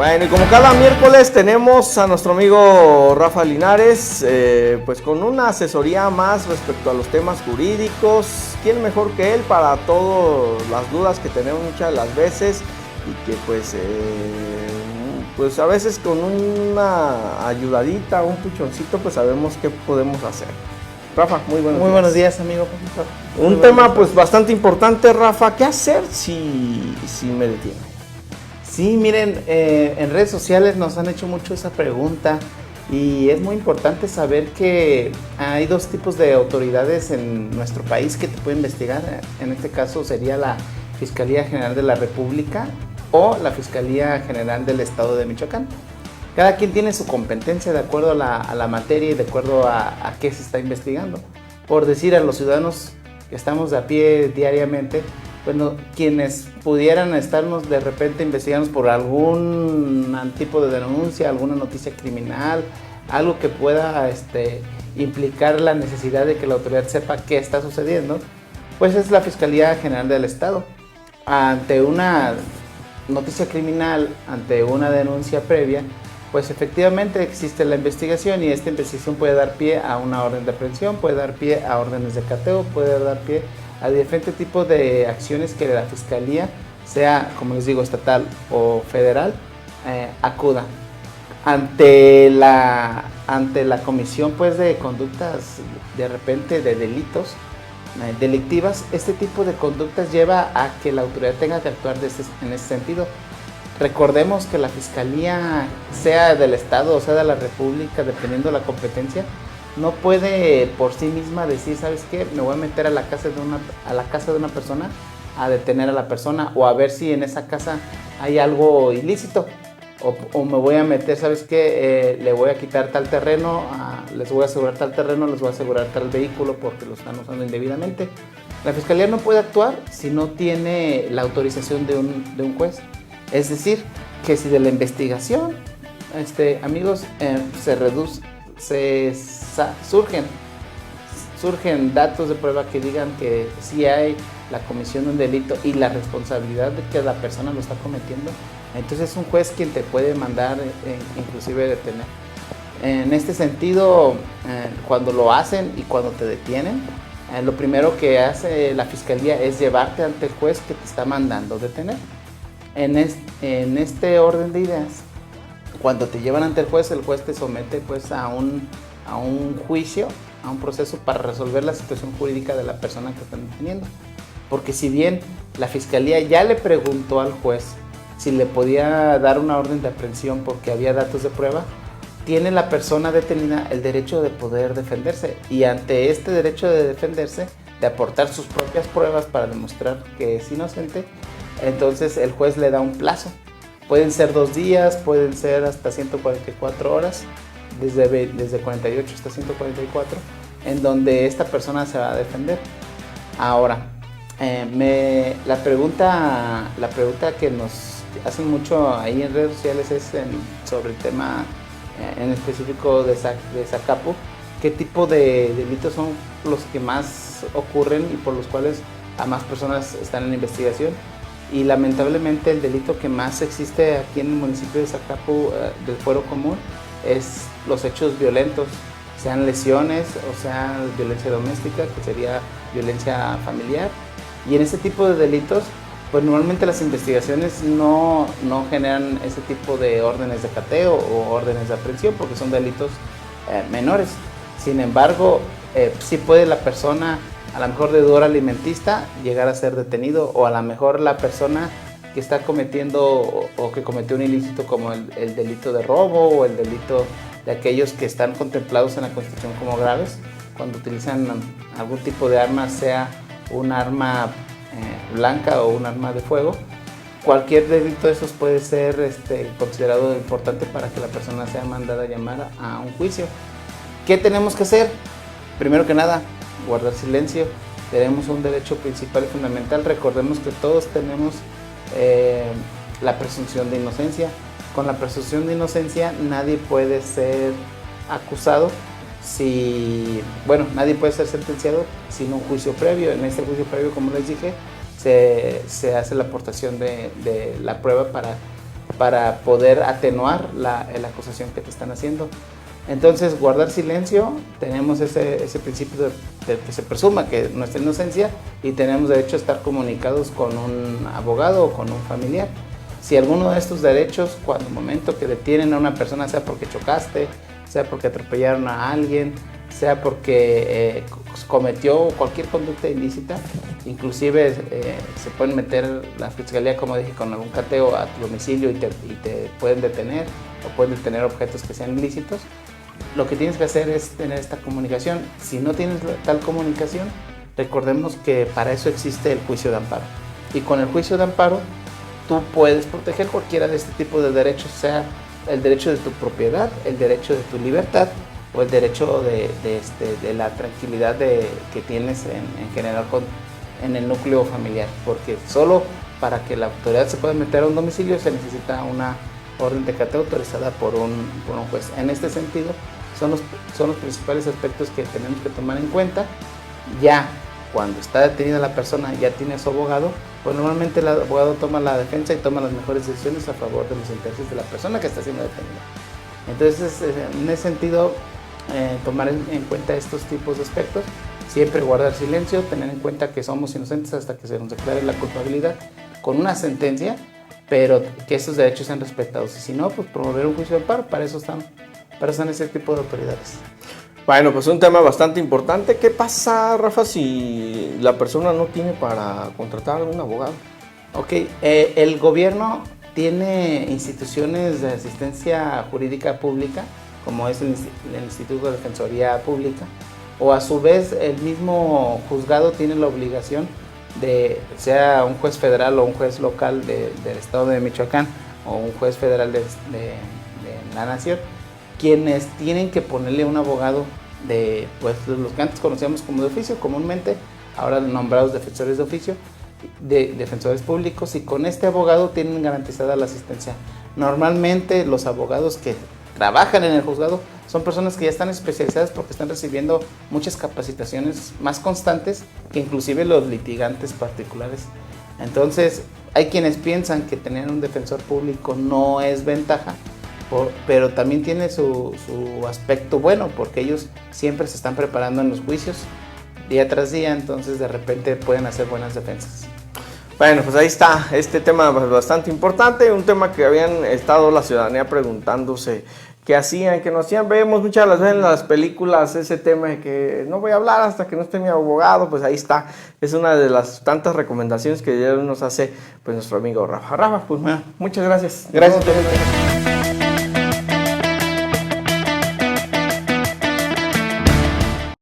Bueno, y como cada miércoles tenemos a nuestro amigo Rafa Linares, pues con una asesoría más respecto a los temas jurídicos. ¿Quién mejor que él para todas las dudas que tenemos muchas de las veces? Y que pues a veces con una ayudadita, un puchoncito, pues sabemos qué podemos hacer. Rafa, muy buenos días, amigo. Un tema pues bastante importante, Rafa. ¿Qué hacer si me detienen? Sí, miren, en redes sociales nos han hecho mucho esa pregunta y es muy importante saber que hay dos tipos de autoridades en nuestro país que te pueden investigar. En este caso sería la Fiscalía General de la República o la Fiscalía General del Estado de Michoacán. Cada quien tiene su competencia de acuerdo a la materia y de acuerdo a qué se está investigando. Por decir, a los ciudadanos que estamos de a pie diariamente, bueno, quienes pudieran estarnos de repente investigando por algún tipo de denuncia, alguna noticia criminal, algo que pueda implicar la necesidad de que la autoridad sepa qué está sucediendo, pues es la Fiscalía General del Estado. Ante una noticia criminal, ante una denuncia previa, pues efectivamente existe la investigación y esta investigación puede dar pie a una orden de aprehensión, puede dar pie a órdenes de cateo, puede dar pie a diferentes tipos de acciones que la Fiscalía, sea, como les digo, estatal o federal, acuda. Ante la comisión pues, de conductas de repente de delitos, delictivas, este tipo de conductas lleva a que la autoridad tenga que actuar en ese sentido. Recordemos que la Fiscalía, sea del Estado o sea de la República, dependiendo de la competencia, no puede por sí misma decir, ¿sabes qué? Me voy a meter a la casa de una persona a detener a la persona o a ver si en esa casa hay algo ilícito. O me voy a meter, ¿sabes qué? Le voy a quitar tal terreno, les voy a asegurar tal terreno, les voy a asegurar tal vehículo porque lo están usando indebidamente. La Fiscalía no puede actuar si no tiene la autorización de un juez. Es decir, que si de la investigación, amigos, surgen datos de prueba que digan que sí hay la comisión de un delito y la responsabilidad de que la persona lo está cometiendo, entonces es un juez quien te puede mandar inclusive detener. En este sentido, cuando lo hacen y cuando te detienen, lo primero que hace la Fiscalía es llevarte ante el juez que te está mandando detener. En este orden de ideas, cuando te llevan ante el juez te somete pues a un juicio, a un proceso para resolver la situación jurídica de la persona que están deteniendo. Porque si bien la Fiscalía ya le preguntó al juez si le podía dar una orden de aprehensión porque había datos de prueba, tiene la persona detenida el derecho de poder defenderse. Y ante este derecho de defenderse, de aportar sus propias pruebas para demostrar que es inocente, entonces el juez le da un plazo. Pueden ser 2 días, pueden ser hasta 144 horas, desde 48 hasta 144, en donde esta persona se va a defender. Ahora, la pregunta que nos hacen mucho ahí en redes sociales es sobre el tema en específico de Zacapu. ¿Qué tipo de delitos son los que más ocurren y por los cuales a más personas están en investigación? Y lamentablemente el delito que más existe aquí en el municipio de Zacapu, del Fuero Común, es los hechos violentos, sean lesiones o sea violencia doméstica, que sería violencia familiar. Y en ese tipo de delitos, pues normalmente las investigaciones no generan ese tipo de órdenes de cateo o órdenes de aprehensión porque son delitos menores. Sin embargo, sí puede la persona, a lo mejor de deuda alimentista, llegar a ser detenido, o a lo mejor la persona que está cometiendo o que cometió un ilícito como el delito de robo o el delito de aquellos que están contemplados en la Constitución como graves, cuando utilizan algún tipo de arma, sea un arma blanca o un arma de fuego. Cualquier delito de esos puede ser considerado importante para que la persona sea mandada a llamar a un juicio. ¿Qué tenemos que hacer? Primero que nada, guardar silencio. Tenemos un derecho principal y fundamental. Recordemos que todos tenemos la presunción de inocencia. Con la presunción de inocencia nadie puede ser acusado nadie puede ser sentenciado sin un juicio previo. En este juicio previo, como les dije, se hace la aportación de la prueba para para poder atenuar la acusación que te están haciendo. Entonces, guardar silencio, tenemos ese principio de que se presuma que nuestra inocencia y tenemos derecho a estar comunicados con un abogado o con un familiar. Si alguno de estos derechos, cuando el momento que detienen a una persona, sea porque chocaste, sea porque atropellaron a alguien, sea porque cometió cualquier conducta ilícita, inclusive se pueden meter la fiscalía, como dije, con algún cateo a tu domicilio y te pueden detener o pueden detener objetos que sean ilícitos. Lo que tienes que hacer es tener esta comunicación. Si no tienes tal comunicación, recordemos que para eso existe el juicio de amparo. Y con el juicio de amparo, tú puedes proteger cualquiera de este tipo de derechos, sea el derecho de tu propiedad, el derecho de tu libertad o el derecho de la tranquilidad que tienes en general en el núcleo familiar. Porque solo para que la autoridad se pueda meter a un domicilio se necesita una orden de cateo autorizada por un juez. En este sentido, son los principales aspectos que tenemos que tomar en cuenta. Ya cuando está detenida la persona, ya tiene su abogado, pues normalmente el abogado toma la defensa y toma las mejores decisiones a favor de los intereses de la persona que está siendo detenida. Entonces, en ese sentido, tomar en cuenta estos tipos de aspectos, siempre guardar silencio, tener en cuenta que somos inocentes hasta que se nos declare la culpabilidad con una sentencia, pero que esos derechos sean respetados. Y si no, pues promover un juicio de amparo. Para eso están ese tipo de autoridades. Bueno, pues un tema bastante importante. ¿Qué pasa, Rafa, si la persona no tiene para contratar a un abogado? Ok, el gobierno tiene instituciones de asistencia jurídica pública, como es el Instituto de Defensoría Pública, o a su vez el mismo juzgado tiene la obligación de, sea un juez federal o un juez local del estado de Michoacán o un juez federal de la nación, quienes tienen que ponerle un abogado de, pues, los que antes conocíamos como de oficio, comúnmente, ahora nombrados defensores de oficio, de defensores públicos, y con este abogado tienen garantizada la asistencia. Normalmente los abogados que trabajan en el juzgado son personas que ya están especializadas porque están recibiendo muchas capacitaciones más constantes que inclusive los litigantes particulares. Entonces, hay quienes piensan que tener un defensor público no es ventaja, pero también tiene su aspecto bueno, porque ellos siempre se están preparando en los juicios día tras día, entonces de repente pueden hacer buenas defensas. Bueno, pues ahí está este tema bastante importante, un tema que habían estado la ciudadanía preguntándose qué hacían, qué no hacían. Vemos muchas de las veces en las películas ese tema de que no voy a hablar hasta que no esté mi abogado. Pues ahí está, es una de las tantas recomendaciones que ya nos hace pues nuestro amigo Rafa. Rafa, pues muchas gracias. Gracias.